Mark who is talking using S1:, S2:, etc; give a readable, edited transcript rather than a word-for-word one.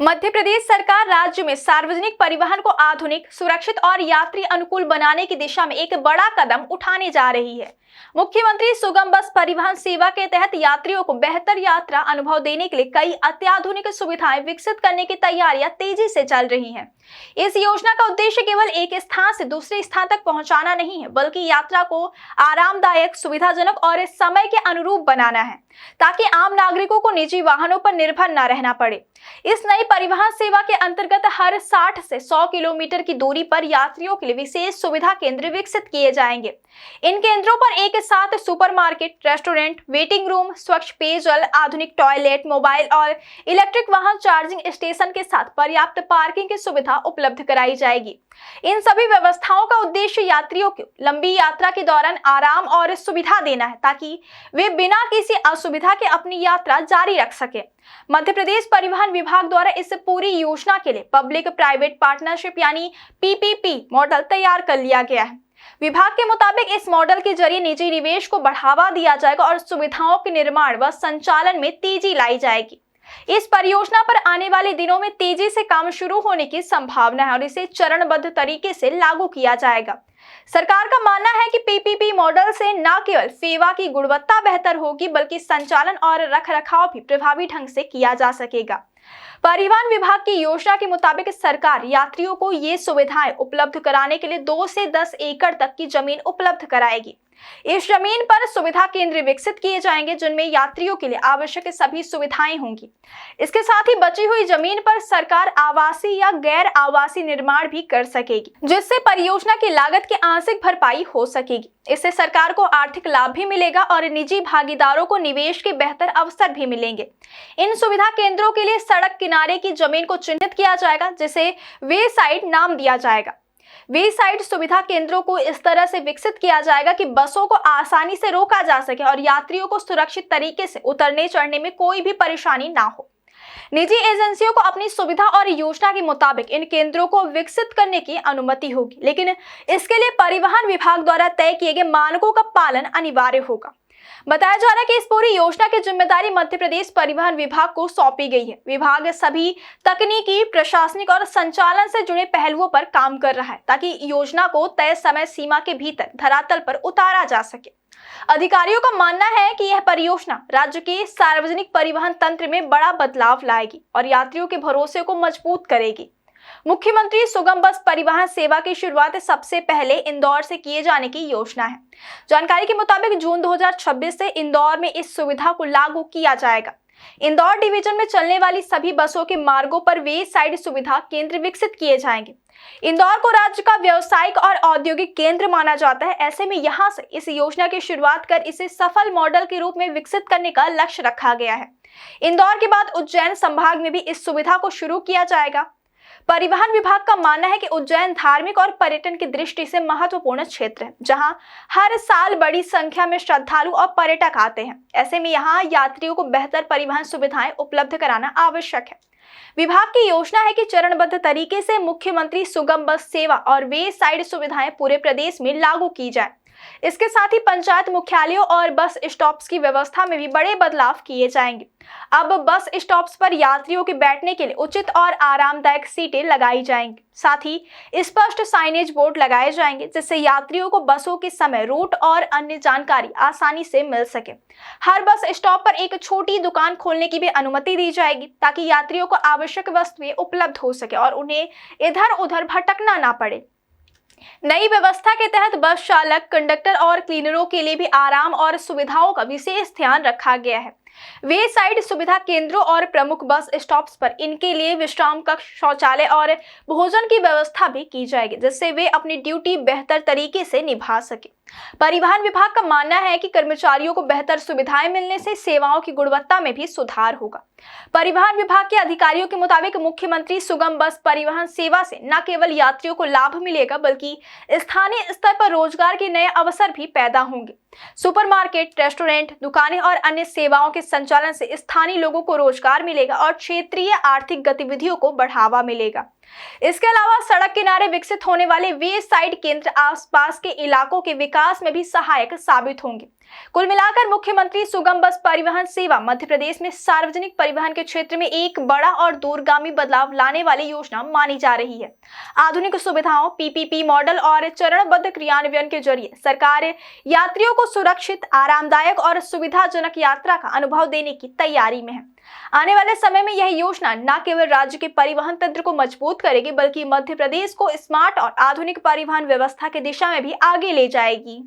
S1: मध्य प्रदेश सरकार राज्य में सार्वजनिक परिवहन को आधुनिक, सुरक्षित और यात्री अनुकूल बनाने की दिशा में एक बड़ा कदम उठाने जा रही है। मुख्यमंत्री सुगम बस परिवहन सेवा के तहत यात्रियों को बेहतर यात्रा अनुभव देने के लिए कई अत्याधुनिक सुविधाएं विकसित करने की तैयारियां तेजी से चल रही हैं। इस योजना का उद्देश्य केवल एक स्थान से दूसरे स्थान तक पहुंचाना नहीं है, बल्कि यात्रा को आरामदायक, सुविधाजनक और समय के अनुरूप बनाना है, ताकि आम नागरिकों को निजी वाहनों पर निर्भर न रहना पड़े। इस नई परिवहन सेवा के अंतर्गत हर 60 से 100 किलोमीटर की दूरी पर यात्रियों के लिए विशेष सुविधा केंद्र विकसित किए जाएंगे। इन केंद्रों पर एक साथ सुपरमार्केट, रेस्टोरेंट, वेटिंग रूम, स्वच्छ पेयजल, आधुनिक टॉयलेट, मोबाइल और इलेक्ट्रिक वाहन चार्जिंग स्टेशन के साथ पर्याप्त पार्किंग की सुविधा उपलब्ध कराई जाएगी। इन सभी व्यवस्थाओं का उद्देश्य यात्रियों को लंबी यात्रा के दौरान आराम और सुविधा देना है, ताकि वे बिना किसी असुविधा के अपनी यात्रा जारी रख सके। मध्य प्रदेश परिवहन विभाग द्वारा इस पूरी योजना के लिए पब्लिक प्राइवेट पार्टनरशिप यानी पीपीपी मॉडल तैयार कर लिया गया है। विभाग के मुताबिक इस मॉडल के जरिए निजी निवेश को बढ़ावा दिया जाएगा और सुविधाओं के निर्माण व संचालन में तेजी लाई जाएगी। इस परियोजना पर आने वाले दिनों में तेजी से काम शुरू होने की संभावना है और इसे चरणबद्ध तरीके से लागू किया जाएगा। सरकार का मानना है कि पीपीपी मॉडल से न केवल सेवा की गुणवत्ता बेहतर होगी, बल्कि संचालन और रखरखाव भी प्रभावी ढंग से किया जा सकेगा। परिवहन विभाग की योजना के मुताबिक सरकार यात्रियों को ये सुविधाएं उपलब्ध कराने के लिए 2 से 10 एकड़ तक की जमीन उपलब्ध कराएगी। इस जमीन पर सुविधा केंद्र विकसित किए जाएंगे, जिनमें यात्रियों के लिए आवश्यक सभी सुविधाएं होंगी। इसके साथ ही बची हुई जमीन पर सरकार आवासीय या गैर आवासीय निर्माण भी कर सकेगी, जिससे परियोजना की लागत की आंशिक भरपाई हो सकेगी। इससे सरकार को आर्थिक लाभ भी मिलेगा और निजी भागीदारों को निवेश के बेहतर अवसर भी मिलेंगे। इन सुविधा केंद्रों के लिए सड़क किनारे की जमीन को चिन्हित किया जाएगा, जिसे वे साइड नाम दिया जाएगा। वे साइड सुविधा केंद्रों को इस तरह से विकसित किया जाएगा कि बसों को आसानी से रोका जा सके और यात्रियों को सुरक्षित तरीके से उतरने चढ़ने में कोई भी परेशानी ना हो। निजी एजेंसियों को अपनी सुविधा और योजना के मुताबिक इन केंद्रों को विकसित करने की अनुमति होगी, लेकिन इसके लिए परिवहन विभाग द्वारा तय किए गए मानकों का पालन अनिवार्य होगा। बताया जा रहा है कि इस पूरी योजना की जिम्मेदारी मध्य प्रदेश परिवहन विभाग को सौंपी गई है। विभाग सभी तकनीकी, प्रशासनिक और संचालन से जुड़े पहलुओं पर काम कर रहा है, ताकि योजना को तय समय सीमा के भीतर धरातल पर उतारा जा सके। अधिकारियों का मानना है कि यह परियोजना राज्य के सार्वजनिक परिवहन तंत्र में बड़ा बदलाव लाएगी और यात्रियों के भरोसे को मजबूत करेगी। मुख्यमंत्री सुगम बस परिवहन सेवा की शुरुआत सबसे पहले इंदौर से किए जाने की योजना है। जानकारी के मुताबिक जून 2026 से इंदौर में इस सुविधा को लागू किया जाएगा। इंदौर डिवीजन में चलने वाली सभी बसों के मार्गों पर वे साइड सुविधा केंद्र विकसित किए जाएंगे। इंदौर को राज्य का व्यावसायिक और औद्योगिक केंद्र माना जाता है। ऐसे में यहां से इस योजना की शुरुआत कर इसे सफल मॉडल के रूप में विकसित करने का लक्ष्य रखा गया है। इंदौर के बाद उज्जैन संभाग में भी इस सुविधा को शुरू किया जाएगा। परिवहन विभाग का मानना है कि उज्जैन धार्मिक और पर्यटन की दृष्टि से महत्वपूर्ण क्षेत्र है, जहां हर साल बड़ी संख्या में श्रद्धालु और पर्यटक आते हैं। ऐसे में यहां यात्रियों को बेहतर परिवहन सुविधाएं उपलब्ध कराना आवश्यक है। विभाग की योजना है कि चरणबद्ध तरीके से मुख्यमंत्री सुगम बस सेवा और वे साइड सुविधाएं पूरे प्रदेश में लागू की जाए। इसके साथ ही पंचायत मुख्यालयों और बस स्टॉप्स की व्यवस्था में भी बड़े बदलाव किए जाएंगे। अब बस स्टॉप्स पर यात्रियों के बैठने के लिए उचित और आरामदायक सीटें लगाई जाएंगी। साथ ही स्पष्ट साइनेज बोर्ड लगाए जाएंगे, जिससे यात्रियों को बसों के समय, रूट और अन्य जानकारी आसानी से मिल सके। हर बस स्टॉप पर एक छोटी दुकान खोलने की भी अनुमति दी जाएगी, ताकि यात्रियों को आवश्यक वस्तुएं उपलब्ध हो सके और उन्हें इधर उधर भटकना ना पड़े। नई व्यवस्था के तहत बस चालक, कंडक्टर और क्लीनरों के लिए भी आराम और सुविधाओं का विशेष ध्यान रखा गया है। वे साइड सुविधा केंद्रों और प्रमुख बस स्टॉप्स पर इनके लिए विश्राम कक्ष, शौचालय और भोजन की व्यवस्था भी की जाएगी, जिससे वे अपनी ड्यूटी बेहतर तरीके से निभा सके। परिवहन विभाग का मानना है कि कर्मचारियों को बेहतर सुविधाएं मिलने से सेवाओं की गुणवत्ता में भी सुधार होगा। परिवहन विभाग के अधिकारियों के मुताबिक मुख्यमंत्री सुगम बस परिवहन सेवा से न केवल यात्रियों को लाभ मिलेगा, बल्कि स्थानीय स्तर पर रोजगार के नए अवसर भी पैदा होंगे। सुपरमार्केट, रेस्टोरेंट, दुकानें और अन्य सेवाओं के संचालन से स्थानीय लोगों को रोजगार मिलेगा और क्षेत्रीय आर्थिक गतिविधियों को बढ़ावा मिलेगा। इसके अलावा सड़क किनारे विकसित होने वाले वे साइड केंद्र आसपास के इलाकों के विकास में भी सहायक साबित होंगे। कुल मिलाकर मुख्यमंत्री सुगम बस परिवहन सेवा मध्य प्रदेश में सार्वजनिक परिवहन के क्षेत्र में एक बड़ा और दूरगामी बदलाव लाने वाली योजना मानी जा रही है। आधुनिक सुविधाओं, पीपीपी मॉडल और चरणबद्ध क्रियान्वयन के जरिए सरकार यात्रियों को सुरक्षित, आरामदायक और सुविधाजनक यात्रा का अनुभव देने की तैयारी में है। आने वाले समय में यह योजना न केवल राज्य के परिवहन तंत्र को मजबूत करेगी, बल्कि मध्य प्रदेश को स्मार्ट और आधुनिक परिवहन व्यवस्था की दिशा में भी आगे ले जाएगी।